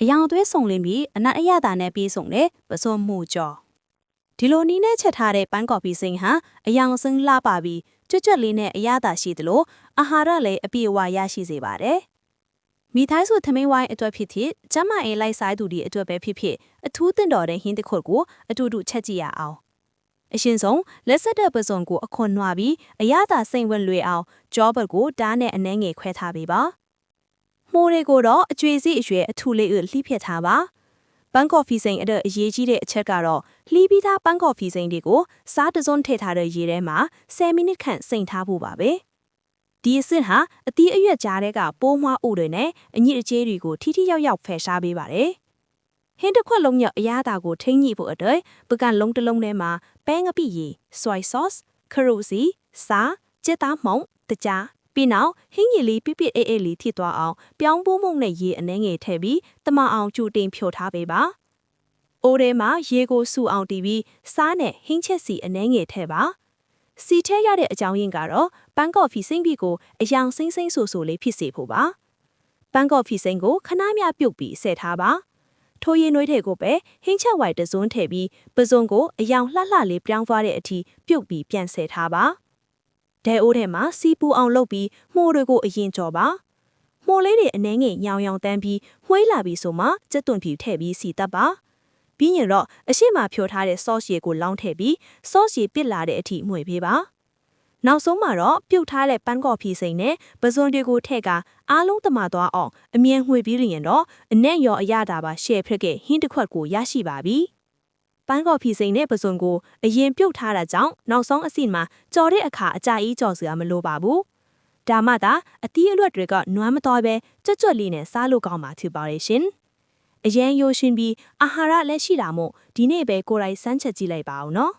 အယောင်သွေးစုံလင်းပြီးအနက်အရသာနဲ့ပြီးဆုံးတဲ့ပစွန်မှုကြော်ဒီလိုနီးနဲ့ချက်ထားတဲ့ပန်းကော်ဖီစိမ်းဟာအယောင်စင်းလှပပြီးကျွတ်ကျွတ်လေးနဲ့အရသာရှိသလိုအာဟာရလည်းအပြည့်အဝရရှိစေပါတယ်မိသားစုသမင်းဝိုင်းအတွက်ဖြစ်ဖြစ်ကျမအိမ်လိုက်ဆိုင်သူတွေအတွက်ပဲဖြစ်ဖြစ်အထူးသင့်တော်တဲ့ဟင်းတစ်ခုကိုအတူတူချက်ကြည့်ရအောင်အရှင်ဆုံးလက်ဆက်တဲ့ပစွန်ကိုအခွန်နွားပြီးအရသာစိတ်ဝင်လွေအောင်ကြောဘတ်ကိုဓာတ်နဲ့အနှဲငယ်ခွဲထားပေးပါမိုးတွေကိုတော့အကျွေစီအရွယ်အထူလေးလှိဖြတ်ထားပါပန်းကော်ဖီစိမ်းအရေးကြီးတဲ့အချက်ကတော့လှီးပြီးသားပန်းကော်ဖီစိမ်းတွေကိုစားတစွန်းထည့်ထားတဲ့ရေထဲမှာ10မိနစ်ခန့်စိမ်ထားဖို့ပါပဲဒီအဆင့်ဟာအသီးအရွက်ကြားတွေကပိုးမွှားအိုတွေနဲ့အညစ်အကြေးတွေကိုထိထိရောက်ရောက်ဖယ်ရှားပေးပါတယ်ဟင်းတစ်ခွက်လုံးမြောက်အရသာကိုထိန်းညှိဖို့အတွက်ပကံလုံးတစ်လုံးထဲမှာပဲငပိရေ soy sauce ခရိုစီစားကြက်သားမှုန့်တကြားပြီးနောက်ဟင်းရည်လေးပြပြအေးလေးထိသွားအောင်ပြောင်းပိုးမှုန့်နဲ့ရေအနှဲငယ်ထည့်ပြီးတမအောင်ကြိုတင်ဖြိုထားပေးပါအိုးထဲမှာရေကိုစူအောင်တီးပြီးစားနဲ့ဟင်းချက်စီအနှဲငယ်ထည့်ပါစီထဲရတဲ့အကြောင်းရင်းကတော့ပန်းကော်ဖီစိမ့်ပြီးကိုအယောင်စိမ့်ဆိုလေးဖြစ်စေဖို့ပါပန်းကော်ဖီစိမ့်ကိုခဏမြပြုတ်ပြီးဆဲထားပါထိုးရည်နွေးတဲ့ကိုပဲဟင်းချက်ဝိုင်တစွန်းထည့်ပြီးပစွန်ကိုအယောင်လှလှလေးပြောင်းသွားတဲ့အထိပြုတ်ပြီးပြန်ဆဲထားပါဒဲအိုးထဲမှာစီပူအောင်လုပ်ပြီးမှုှတွေကိုအရင်ကြော်ပါမှုှလေးတွေအနှဲငယ်ညောင်တန်းပြီးမှွေးလာပြီးဆိုမှကြက်သွန်ဖြူထည့်ပြီးစီတက်ပါပြီးရင်တော့အရှိမဖြိုထားတဲ့ sauce ရေကိုလောင်းထည့်ပြီး sauce ရေပစ်လာတဲ့အထိမှွေပေးပါနောက်ဆုံးမှာတော့ပြုတ်ထားတဲ့ပန်းကော်ဖီစိမ်းနဲ့ပစွန်တွေကိုထည့်ကအားလုံးတမသွားအောင်အမြဲမှွေပြီးရင်တော့အနက်ရောအရသာပါရှယ်ဖရက်ကဟင်းတစ်ခွက်ကိုရရှိပါပြီပန်းကော်ဖီစိမ်းနဲ့ပစွန်ကိုအရင်ပြုတ်ထားတာကြောင့်နောက်ဆုံးအဆင့်မှာကြော်တဲ့အခါအကြအိကြော်စရာမလိုပါဘူးဒါမှသာအသီးအလွတ်တွေကနွမ်းမတော်ပဲကြွတ်ကြွတ်လေးနဲ့စားလို့ကောင်းမှာဖြစ်ပါရဲ့ရှင်အရင်ရိုးရှင်းပြီးအာဟာရလည်းရှိတာမို့ဒီနေ့ပဲကိုယ်တိုင်စမ်းချက်ကြည့်လိုက်ပါဦးနော်